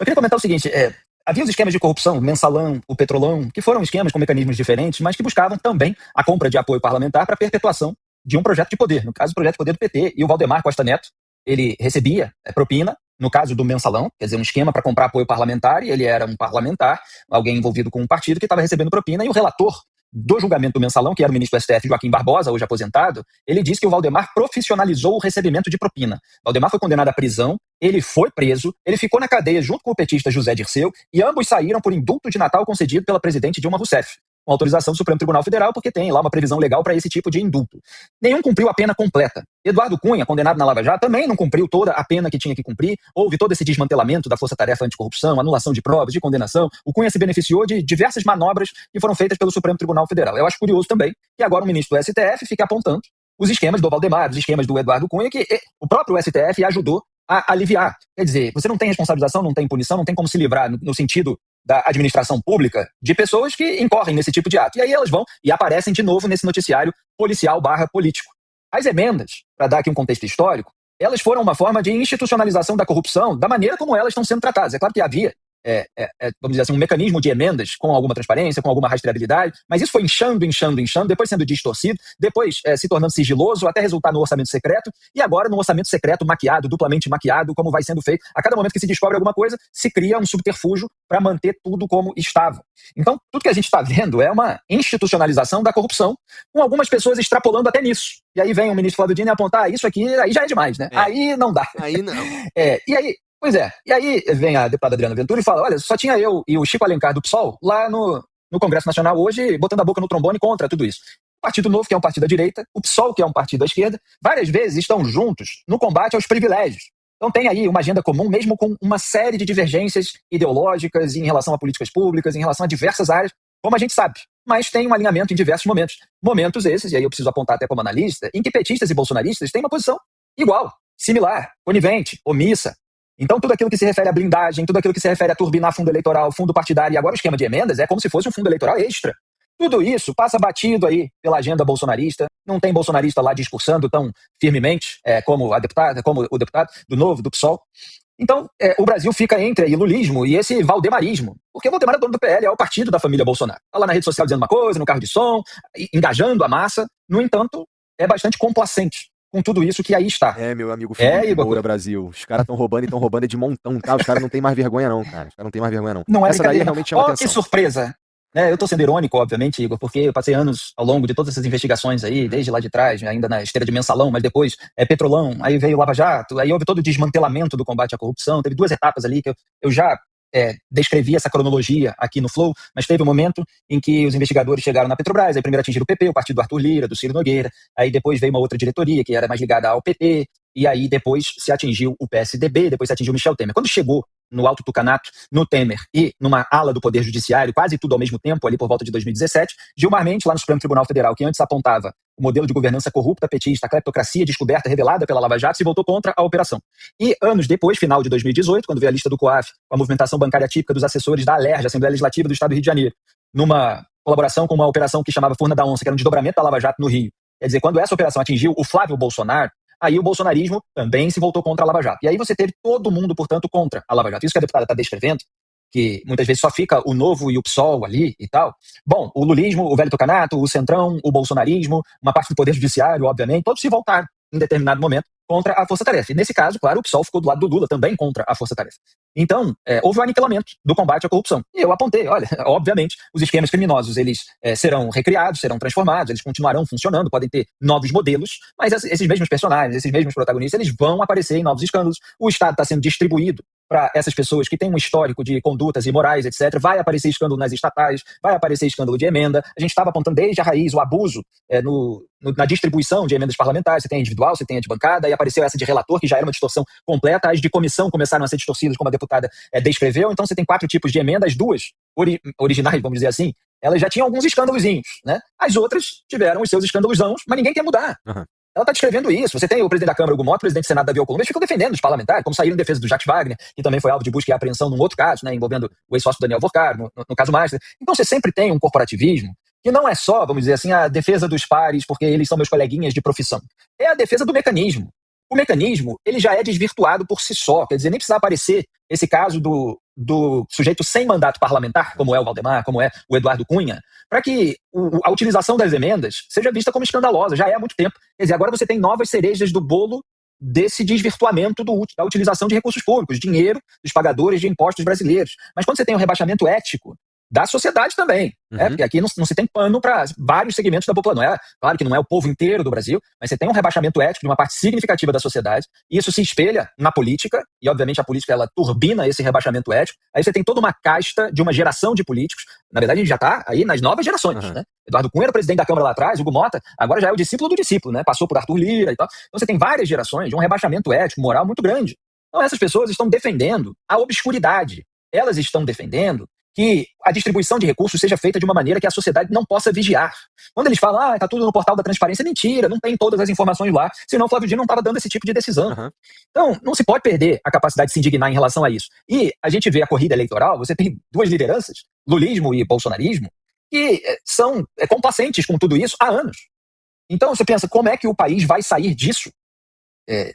Eu queria comentar o seguinte, havia os esquemas de corrupção, o Mensalão, o Petrolão, que foram esquemas com mecanismos diferentes, mas que buscavam também a compra de apoio parlamentar para a perpetuação de um projeto de poder, no caso, o projeto de poder do PT. E o Valdemar Costa Neto, ele recebia propina, no caso do Mensalão, quer dizer, um esquema para comprar apoio parlamentar, e ele era um parlamentar, alguém envolvido com um partido que estava recebendo propina, e o relator do julgamento do Mensalão, que era o ministro do STF, Joaquim Barbosa, hoje aposentado, ele disse que o Valdemar profissionalizou o recebimento de propina. Valdemar foi condenado à prisão, ele foi preso, ele ficou na cadeia junto com o petista José Dirceu, e ambos saíram por indulto de Natal concedido pela presidente Dilma Rousseff, com autorização do Supremo Tribunal Federal, porque tem lá uma previsão legal para esse tipo de indulto. Nenhum cumpriu a pena completa. Eduardo Cunha, condenado na Lava Jato, também não cumpriu toda a pena que tinha que cumprir. Houve todo esse desmantelamento da Força-Tarefa Anticorrupção, anulação de provas, de condenação. O Cunha se beneficiou de diversas manobras que foram feitas pelo Supremo Tribunal Federal. Eu acho curioso também que agora o ministro do STF fique apontando os esquemas do Valdemar, os esquemas do Eduardo Cunha, que o próprio STF ajudou a aliviar. Quer dizer, você não tem responsabilização, não tem punição, não tem como se livrar no sentido da administração pública de pessoas que incorrem nesse tipo de ato. E aí elas vão e aparecem de novo nesse noticiário policial/político. As emendas, para dar aqui um contexto histórico, elas foram uma forma de institucionalização da corrupção da maneira como elas estão sendo tratadas. É claro que havia, vamos dizer assim, um mecanismo de emendas com alguma transparência, com alguma rastreabilidade, mas isso foi inchando, depois sendo distorcido, depois se tornando sigiloso, até resultar no orçamento secreto, e agora no orçamento secreto maquiado, duplamente maquiado, como vai sendo feito. A cada momento que se descobre alguma coisa, se cria um subterfúgio para manter tudo como estava. Então, tudo que a gente está vendo é uma institucionalização da corrupção, com algumas pessoas extrapolando até nisso. E aí vem o ministro Flávio Dino e apontar, isso aqui aí já é demais, né? Aí não dá. Aí não. E aí, pois é, e aí vem a deputada Adriana Ventura e fala, olha, só tinha eu e o Chico Alencar do PSOL lá no Congresso Nacional hoje, botando a boca no trombone contra tudo isso. O Partido Novo, que é um partido da direita, o PSOL, que é um partido da esquerda, várias vezes estão juntos no combate aos privilégios. Então tem aí uma agenda comum, mesmo com uma série de divergências ideológicas em relação a políticas públicas, em relação a diversas áreas, como a gente sabe. Mas tem um alinhamento em diversos momentos. Momentos esses, e aí eu preciso apontar até como analista, em que petistas e bolsonaristas têm uma posição igual, similar, conivente, omissa. Então tudo aquilo que se refere à blindagem, tudo aquilo que se refere a turbinar fundo eleitoral, fundo partidário, e agora o esquema de emendas é como se fosse um fundo eleitoral extra. Tudo isso passa batido aí pela agenda bolsonarista. Não tem bolsonarista lá discursando tão firmemente como o deputado do Novo, do PSOL. Então, o Brasil fica entre aí lulismo e esse valdemarismo. Porque o Valdemar é dono do PL, é o partido da família Bolsonaro. Está lá na rede social dizendo uma coisa, no carro de som, engajando a massa. No entanto, é bastante complacente com tudo isso que aí está. Meu amigo Felipe Moura, Brasil. Os caras estão roubando e estão roubando de montão, tá? Os caras não têm mais vergonha não, cara. Os caras não têm mais vergonha não. Não é essa daí realmente chama atenção. Que surpresa! Eu estou sendo irônico, obviamente, Igor, porque eu passei anos ao longo de todas essas investigações aí, desde lá de trás, ainda na esteira de Mensalão, mas depois Petrolão, aí veio Lava Jato, aí houve todo o desmantelamento do combate à corrupção, teve 2 etapas ali que eu já descrevi essa cronologia aqui no Flow, mas teve um momento em que os investigadores chegaram na Petrobras, aí primeiro atingiram o PP, o partido do Arthur Lira, do Ciro Nogueira, aí depois veio uma outra diretoria que era mais ligada ao PT, e aí depois se atingiu o PSDB, depois se atingiu o Michel Temer. Quando chegou no Alto Tucanato, no Temer e numa ala do Poder Judiciário, quase tudo ao mesmo tempo, ali por volta de 2017, Gilmar Mendes, lá no Supremo Tribunal Federal, que antes apontava o modelo de governança corrupta, petista, a cleptocracia descoberta, revelada pela Lava Jato, se voltou contra a operação. E anos depois, final de 2018, quando veio a lista do COAF, com a movimentação bancária típica dos assessores da ALERJ, Assembleia Legislativa do Estado do Rio de Janeiro, numa colaboração com uma operação que chamava Furna da Onça, que era um desdobramento da Lava Jato no Rio. Quer dizer, quando essa operação atingiu o Flávio Bolsonaro, aí o bolsonarismo também se voltou contra a Lava Jato. E aí você teve todo mundo, portanto, contra a Lava Jato. Isso que a deputada está descrevendo, que muitas vezes só fica o Novo e o PSOL ali e tal. Bom, o lulismo, o velho tucanato, o centrão, o bolsonarismo, uma parte do Poder Judiciário, obviamente, todos se voltaram em determinado momento contra a Força-Tarefa. E nesse caso, claro, o PSOL ficou do lado do Lula também contra a Força-Tarefa. Então, houve um aniquilamento do combate à corrupção. E eu apontei, olha, obviamente, os esquemas criminosos, eles serão recriados, serão transformados, eles continuarão funcionando, podem ter novos modelos, mas esses mesmos personagens, esses mesmos protagonistas, eles vão aparecer em novos escândalos. O Estado está sendo distribuído para essas pessoas que têm um histórico de condutas imorais, etc. Vai aparecer escândalo nas estatais, vai aparecer escândalo de emenda. A gente estava apontando desde a raiz o abuso na distribuição de emendas parlamentares. Você tem a individual, você tem a de bancada, e apareceu essa de relator, que já era uma distorção completa. As de comissão começaram a ser distorcidas, como a deputada descreveu. Então você tem 4 tipos de emenda, as 2 originais, vamos dizer assim, elas já tinham alguns escândalozinhos, né? As outras tiveram os seus escândalosãos, mas ninguém quer mudar. Uhum. Ela está descrevendo isso. Você tem o presidente da Câmara, Hugo Mota, o presidente do Senado, Davi Alcolumbre, eles ficam defendendo os parlamentares, como saíram em defesa do Jacques Wagner, que também foi alvo de busca e apreensão num outro caso, né, envolvendo o ex-sócio Daniel Vorcar, no caso Master. Então você sempre tem um corporativismo que não é só, vamos dizer assim, a defesa dos pares, porque eles são meus coleguinhas de profissão. É a defesa do mecanismo. o mecanismo ele já é desvirtuado por si só. Quer dizer, nem precisa aparecer esse caso do sujeito sem mandato parlamentar, como é o Valdemar, como é o Eduardo Cunha, para que a utilização das emendas seja vista como escandalosa. Já é há muito tempo. Quer dizer, agora você tem novas cerejas do bolo desse desvirtuamento da utilização de recursos públicos, dinheiro dos pagadores de impostos brasileiros. Mas quando você tem um rebaixamento ético da sociedade também, porque aqui não se tem pano para vários segmentos da população. Claro que não é o povo inteiro do Brasil, mas você tem um rebaixamento ético de uma parte significativa da sociedade, e isso se espelha na política, e obviamente a política ela turbina esse rebaixamento ético. Aí você tem toda uma casta de uma geração de políticos. Na verdade, a gente já está aí nas novas gerações. Né? Eduardo Cunha era presidente da Câmara lá atrás, Hugo Mota, agora já é o discípulo do discípulo, né? Passou por Arthur Lira e tal. Então você tem várias gerações de um rebaixamento ético, moral muito grande. Então essas pessoas estão defendendo a obscuridade. Elas estão defendendo que a distribuição de recursos seja feita de uma maneira que a sociedade não possa vigiar. Quando eles falam, está tudo no portal da transparência, mentira, não tem todas as informações lá, senão o Flávio Dino não estava dando esse tipo de decisão. Então, não se pode perder a capacidade de se indignar em relação a isso. E a gente vê a corrida eleitoral, você tem duas lideranças, lulismo e bolsonarismo, que são complacentes com tudo isso há anos. Então, você pensa, como é que o país vai sair disso?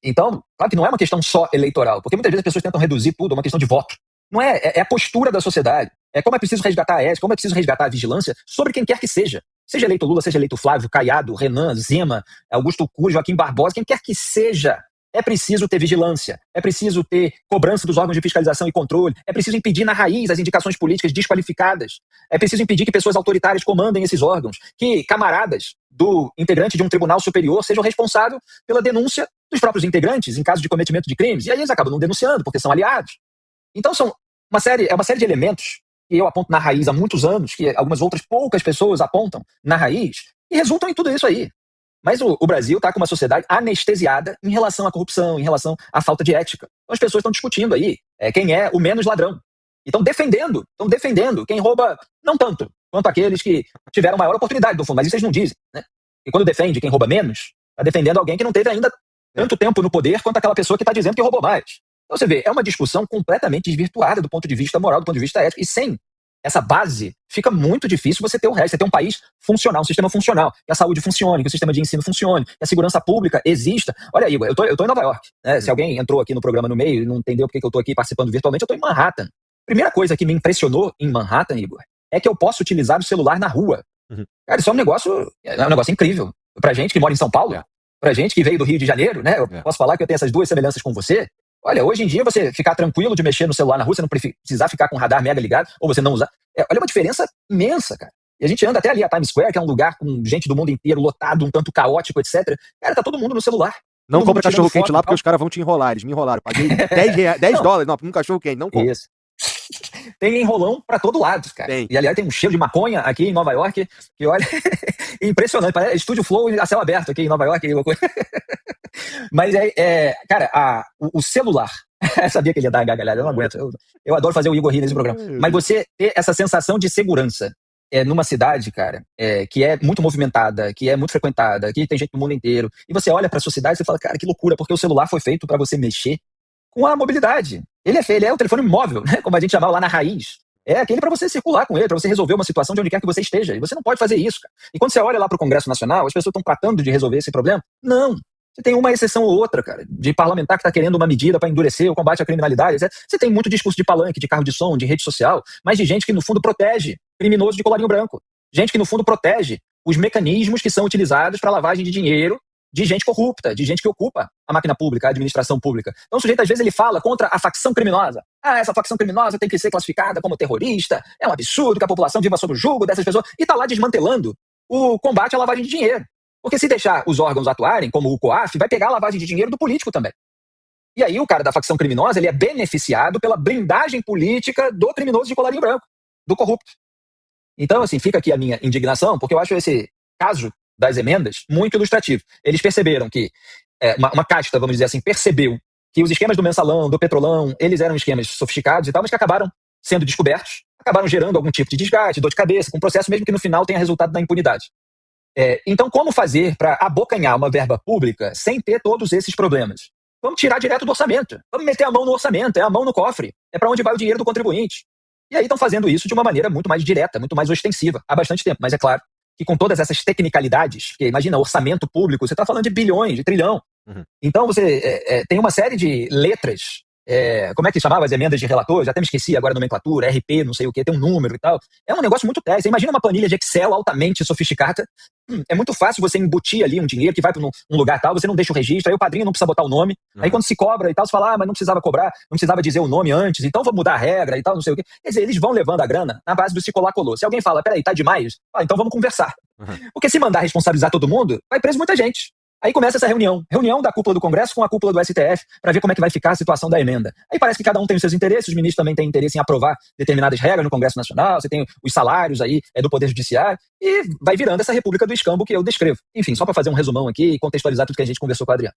Então, claro que não é uma questão só eleitoral, porque muitas vezes as pessoas tentam reduzir tudo a uma questão de voto. Não é a postura da sociedade. É como é preciso resgatar a ética, como é preciso resgatar a vigilância sobre quem quer que seja. Seja eleito Lula, seja eleito Flávio, Caiado, Renan, Zema, Augusto Cury, Joaquim Barbosa, quem quer que seja. É preciso ter vigilância, é preciso ter cobrança dos órgãos de fiscalização e controle, é preciso impedir na raiz as indicações políticas desqualificadas, é preciso impedir que pessoas autoritárias comandem esses órgãos, que camaradas do integrante de um tribunal superior sejam responsáveis pela denúncia dos próprios integrantes em caso de cometimento de crimes. E aí eles acabam não denunciando, porque são aliados. Então é uma série de elementos que eu aponto na raiz há muitos anos, que algumas outras poucas pessoas apontam na raiz, e resultam em tudo isso aí. Mas o Brasil está com uma sociedade anestesiada em relação à corrupção, em relação à falta de ética. Então as pessoas estão discutindo aí quem é o menos ladrão. E estão defendendo quem rouba não tanto, quanto aqueles que tiveram maior oportunidade do fundo, mas isso eles não dizem. Né? E quando defende quem rouba menos, está defendendo alguém que não teve ainda tanto tempo no poder quanto aquela pessoa que está dizendo que roubou mais. Então você vê, é uma discussão completamente desvirtuada do ponto de vista moral, do ponto de vista ético, e sem essa base, fica muito difícil você ter o resto, você ter um país funcional, um sistema funcional, que a saúde funcione, que o sistema de ensino funcione, que a segurança pública exista. Olha, Igor, eu tô em Nova York. Né? Se alguém entrou aqui no programa no meio e não entendeu porque eu tô aqui participando virtualmente, eu tô em Manhattan. Primeira coisa que me impressionou em Manhattan, Igor, é que eu posso utilizar o celular na rua. Cara, isso é um negócio incrível. Pra gente que mora em São Paulo, pra gente que veio do Rio de Janeiro, né? Eu posso falar que eu tenho essas duas semelhanças com você. Olha, hoje em dia você ficar tranquilo de mexer no celular na rua, você não precisar ficar com o radar mega ligado, ou você não usar. Olha uma diferença imensa, cara. E a gente anda até ali a Times Square, que é um lugar com gente do mundo inteiro, lotado, um tanto caótico, etc. Cara, tá todo mundo no celular. Não compra cachorro quente lá, porque os caras vão te enrolar. Eles me enrolaram. Paguei $10 num cachorro quente, não compra. Isso. Tem enrolão pra todo lado, cara. Tem. E aliás, tem um cheiro de maconha aqui em Nova York, que olha, impressionante. Parece Estúdio Flow a céu aberto aqui em Nova York. Mas cara, o celular. Eu sabia que ele ia dar gargalhada, eu não aguento. Eu adoro fazer o Igor rir nesse programa. Mas você ter essa sensação de segurança numa cidade, cara, que é muito movimentada, que é muito frequentada, que tem gente do mundo inteiro, e você olha pra sociedade e você fala, cara, que loucura, porque o celular foi feito pra você mexer com a mobilidade. Ele é o telefone móvel, né? Como a gente chamava lá na raiz. É aquele para você circular com ele, para você resolver uma situação de onde quer que você esteja. E você não pode fazer isso, cara. E quando você olha lá para o Congresso Nacional, as pessoas estão tratando de resolver esse problema? Não. Você tem uma exceção ou outra, cara, de parlamentar que está querendo uma medida para endurecer o combate à criminalidade, etc. Você tem muito discurso de palanque, de carro de som, de rede social, mas de gente que, no fundo, protege criminoso de colarinho branco. Gente que, no fundo, protege os mecanismos que são utilizados para lavagem de dinheiro de gente corrupta, de gente que ocupa a máquina pública, a administração pública. Então o sujeito, às vezes, ele fala contra a facção criminosa. Essa facção criminosa tem que ser classificada como terrorista, é um absurdo que a população viva sob o jugo dessas pessoas, e tá lá desmantelando o combate à lavagem de dinheiro. Porque se deixar os órgãos atuarem, como o COAF, vai pegar a lavagem de dinheiro do político também. E aí o cara da facção criminosa, ele é beneficiado pela blindagem política do criminoso de colarinho branco, do corrupto. Então, assim, fica aqui a minha indignação, porque eu acho esse caso das emendas muito ilustrativo. Eles perceberam que, uma casta, vamos dizer assim, percebeu que os esquemas do mensalão, do petrolão, eles eram esquemas sofisticados e tal, mas que acabaram sendo descobertos, acabaram gerando algum tipo de desgaste, dor de cabeça, com um processo mesmo que no final tenha resultado na impunidade. Então, como fazer para abocanhar uma verba pública sem ter todos esses problemas? Vamos tirar direto do orçamento. Vamos meter a mão no orçamento, a mão no cofre. É para onde vai o dinheiro do contribuinte. E aí estão fazendo isso de uma maneira muito mais direta, muito mais ostensiva, há bastante tempo. Mas é claro que com todas essas tecnicalidades, porque imagina, orçamento público, você está falando de bilhões, de trilhão. Uhum. Então você tem uma série de letras, como é que chamava as emendas de relator? Já até me esqueci agora a nomenclatura, RP, não sei o que, tem um número e tal. É um negócio muito técnico. Você imagina uma planilha de Excel altamente sofisticada. É muito fácil você embutir ali um dinheiro que vai para um lugar tal, você não deixa o registro, aí o padrinho não precisa botar o nome. Aí quando se cobra e tal, você fala, mas não precisava cobrar, não precisava dizer o nome antes, então vou mudar a regra e tal, não sei o quê. Quer dizer, eles vão levando a grana na base do se colar colou. Se alguém fala, peraí, tá demais, então vamos conversar. Porque se mandar responsabilizar todo mundo, vai preso muita gente. Aí começa essa reunião da cúpula do Congresso com a cúpula do STF, para ver como é que vai ficar a situação da emenda. Aí parece que cada um tem os seus interesses, os ministros também têm interesse em aprovar determinadas regras no Congresso Nacional, você tem os salários aí do Poder Judiciário, e vai virando essa república do escambo que eu descrevo. Enfim, só para fazer um resumão aqui e contextualizar tudo que a gente conversou com o Adriano.